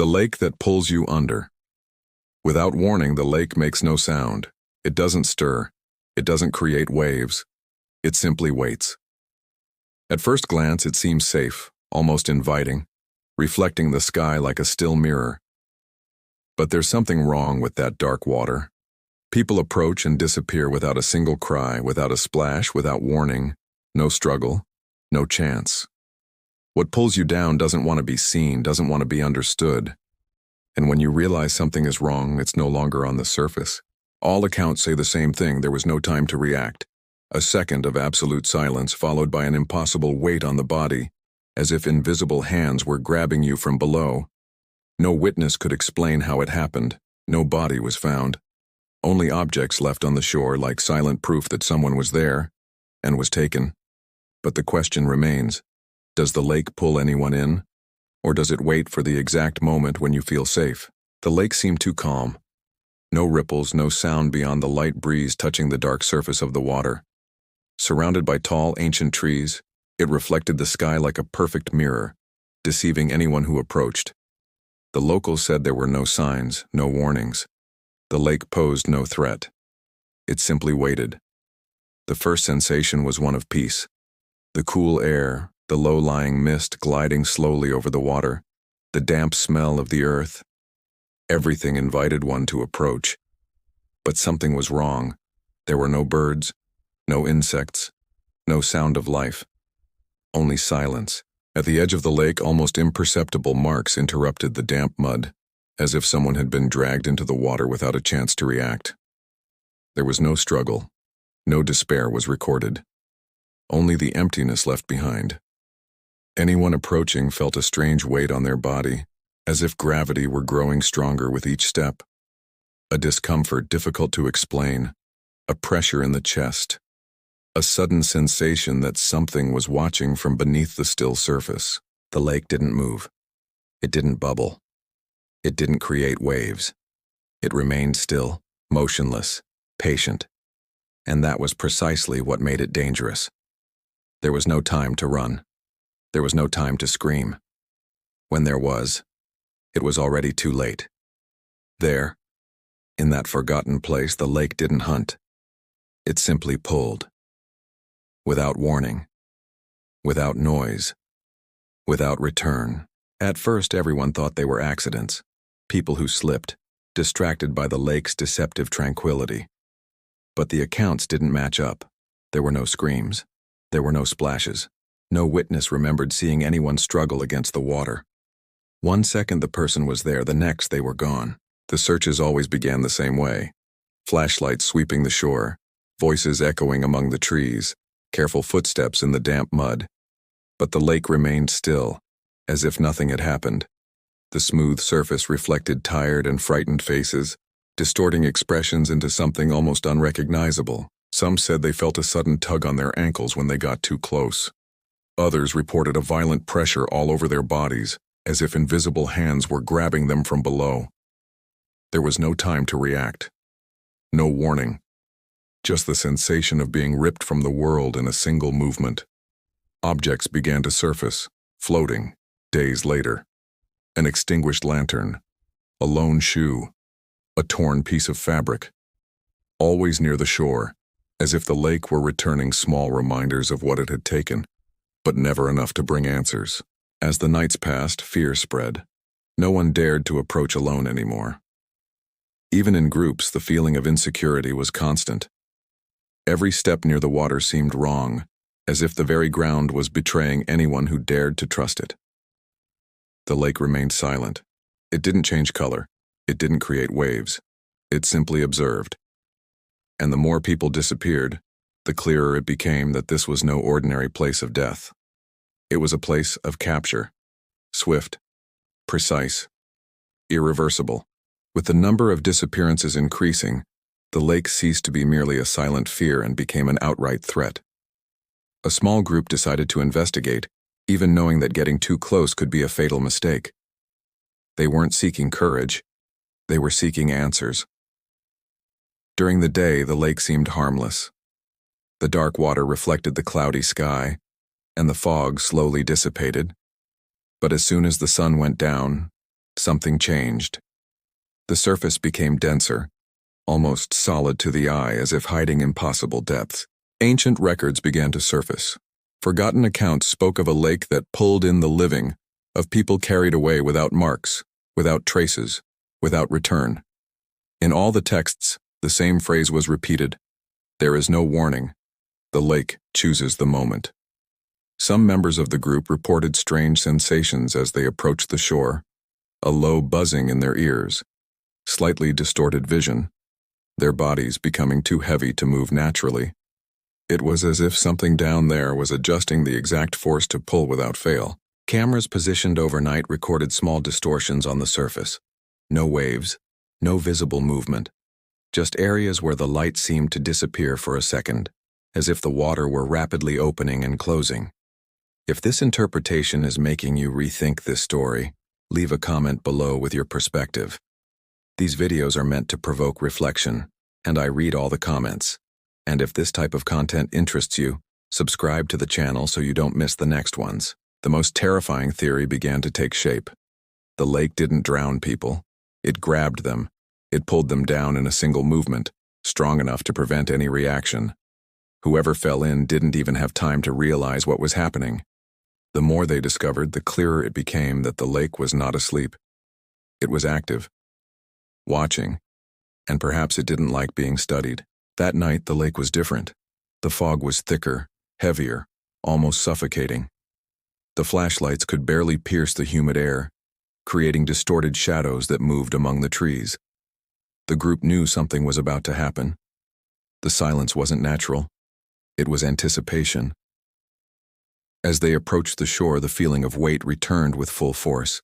The lake that pulls you under. Without warning, the lake makes no sound. It doesn't stir. It doesn't create waves. It simply waits. At first glance, it seems safe, almost inviting, reflecting the sky like a still mirror. But there's something wrong with that dark water. People approach and disappear without a single cry, without a splash, without warning, no struggle, no chance. What pulls you down doesn't want to be seen, doesn't want to be understood. And when you realize something is wrong, it's no longer on the surface. All accounts say the same thing: there was no time to react. A second of absolute silence followed by an impossible weight on the body, as if invisible hands were grabbing you from below. No witness could explain how it happened. No body was found. Only objects left on the shore like silent proof that someone was there and was taken. But the question remains: does the lake pull anyone in? Or does it wait for the exact moment when you feel safe? The lake seemed too calm. No ripples, no sound beyond the light breeze touching the dark surface of the water. Surrounded by tall, ancient trees, it reflected the sky like a perfect mirror, deceiving anyone who approached. The locals said there were no signs, no warnings. The lake posed no threat. It simply waited. The first sensation was one of peace. The cool air, the low-lying mist gliding slowly over the water, the damp smell of the earth. Everything invited one to approach. But something was wrong. There were no birds, no insects, no sound of life. Only silence. At the edge of the lake, almost imperceptible marks interrupted the damp mud, as if someone had been dragged into the water without a chance to react. There was no struggle. No despair was recorded. Only the emptiness left behind. Anyone approaching felt a strange weight on their body, as if gravity were growing stronger with each step. A discomfort difficult to explain, a pressure in the chest, a sudden sensation that something was watching from beneath the still surface. The lake didn't move. It didn't bubble. It didn't create waves. It remained still, motionless, patient. And that was precisely what made it dangerous. There was no time to run. There was no time to scream. When there was, it was already too late. There, in that forgotten place, the lake didn't hunt. It simply pulled. Without warning. Without noise. Without return. At first, everyone thought they were accidents. People who slipped, distracted by the lake's deceptive tranquility. But the accounts didn't match up. There were no screams. There were no splashes. No witness remembered seeing anyone struggle against the water. 1 second the person was there, the next they were gone. The searches always began the same way. Flashlights sweeping the shore, voices echoing among the trees, careful footsteps in the damp mud. But the lake remained still, as if nothing had happened. The smooth surface reflected tired and frightened faces, distorting expressions into something almost unrecognizable. Some said they felt a sudden tug on their ankles when they got too close. Others reported a violent pressure all over their bodies, as if invisible hands were grabbing them from below. There was no time to react. No warning. Just the sensation of being ripped from the world in a single movement. Objects began to surface, floating, days later. An extinguished lantern, a lone shoe, a torn piece of fabric. Always near the shore, as if the lake were returning small reminders of what it had taken, but never enough to bring answers. As the nights passed, fear spread. No one dared to approach alone anymore. Even in groups, the feeling of insecurity was constant. Every step near the water seemed wrong, as if the very ground was betraying anyone who dared to trust it. The lake remained silent. It didn't change color. It didn't create waves. It simply observed. And the more people disappeared, the clearer it became that this was no ordinary place of death. It was a place of capture. Swift, precise, irreversible. With the number of disappearances increasing, the lake ceased to be merely a silent fear and became an outright threat. A small group decided to investigate, even knowing that getting too close could be a fatal mistake. They weren't seeking courage. They were seeking answers. During the day, the lake seemed harmless. The dark water reflected the cloudy sky, and the fog slowly dissipated. But as soon as the sun went down, something changed. The surface became denser, almost solid to the eye, as if hiding impossible depths. Ancient records began to surface. Forgotten accounts spoke of a lake that pulled in the living, of people carried away without marks, without traces, without return. In all the texts, the same phrase was repeated: there is no warning. The lake chooses the moment. Some members of the group reported strange sensations as they approached the shore: a low buzzing in their ears, slightly distorted vision, their bodies becoming too heavy to move naturally. It was as if something down there was adjusting the exact force to pull without fail. Cameras positioned overnight recorded small distortions on the surface. No waves, no visible movement, just areas where the light seemed to disappear for a second, as if the water were rapidly opening and closing. If this interpretation is making you rethink this story, leave a comment below with your perspective. These videos are meant to provoke reflection, and I read all the comments. And if this type of content interests you, subscribe to the channel so you don't miss the next ones. The most terrifying theory began to take shape. The lake didn't drown people. It grabbed them. It pulled them down in a single movement, strong enough to prevent any reaction. Whoever fell in didn't even have time to realize what was happening. The more they discovered, the clearer it became that the lake was not asleep. It was active, watching, and perhaps it didn't like being studied. That night, the lake was different. The fog was thicker, heavier, almost suffocating. The flashlights could barely pierce the humid air, creating distorted shadows that moved among the trees. The group knew something was about to happen. The silence wasn't natural. It was anticipation. As they approached the shore, the feeling of weight returned with full force.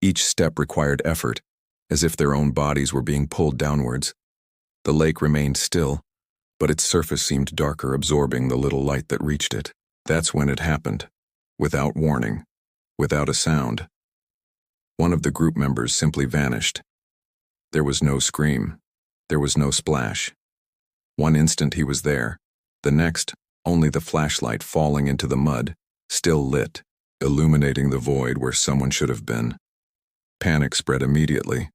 Each step required effort, as if their own bodies were being pulled downwards. The lake remained still, but its surface seemed darker, absorbing the little light that reached it. That's when it happened. Without warning, without a sound. One of the group members simply vanished. There was no scream. There was no splash. One instant he was there. The next, only the flashlight falling into the mud, still lit, illuminating the void where someone should have been. Panic spread immediately.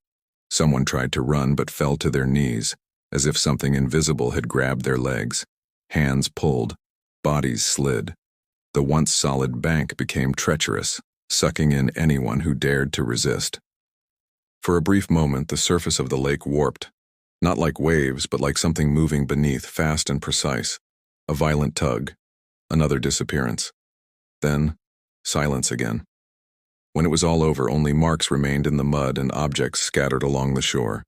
Someone tried to run but fell to their knees, as if something invisible had grabbed their legs. Hands pulled, bodies slid. The once solid bank became treacherous, sucking in anyone who dared to resist. For a brief moment, the surface of the lake warped, not like waves, but like something moving beneath, fast and precise. A violent tug, another disappearance. Then, silence again. When it was all over, only marks remained in the mud and objects scattered along the shore.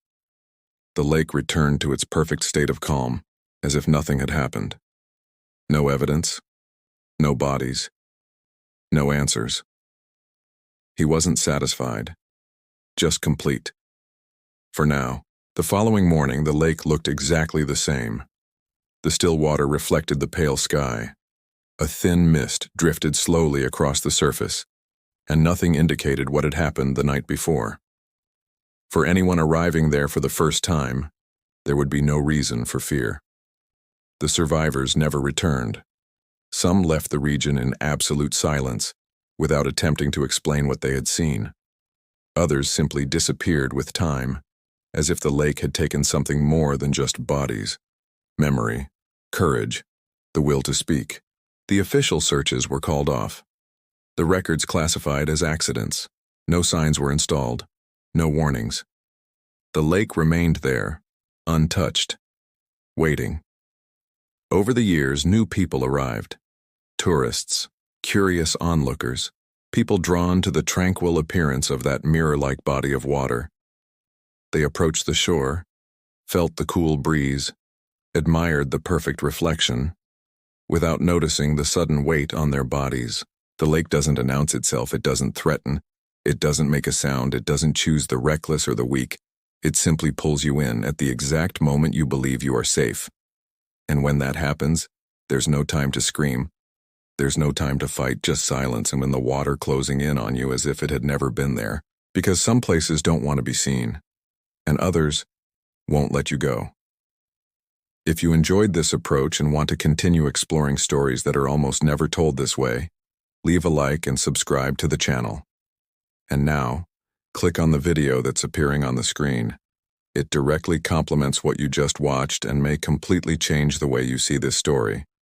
The lake returned to its perfect state of calm, as if nothing had happened. No evidence. No bodies. No answers. He wasn't satisfied. Just complete. For now. The following morning, the lake looked exactly the same. The still water reflected the pale sky. A thin mist drifted slowly across the surface, and nothing indicated what had happened the night before. For anyone arriving there for the first time, there would be no reason for fear. The survivors never returned. Some left the region in absolute silence, without attempting to explain what they had seen. Others simply disappeared with time, as if the lake had taken something more than just bodies: memory, courage, the will to speak. The official searches were called off. The records classified as accidents. No signs were installed. No warnings. The lake remained there, untouched, waiting. Over the years, new people arrived. Tourists, curious onlookers, people drawn to the tranquil appearance of that mirror-like body of water. They approached the shore, felt the cool breeze, admired the perfect reflection, without noticing the sudden weight on their bodies. The lake doesn't announce itself, it doesn't threaten, it doesn't make a sound, it doesn't choose the reckless or the weak. It simply pulls you in at the exact moment you believe you are safe. And when that happens, there's no time to scream. There's no time to fight, just silence, and when the water closing in on you as if it had never been there. Because some places don't want to be seen, and others won't let you go. If you enjoyed this approach and want to continue exploring stories that are almost never told this way, leave a like and subscribe to the channel. And now, Click on the video that's appearing on the screen. It directly complements what you just watched and may completely change the way you see this story.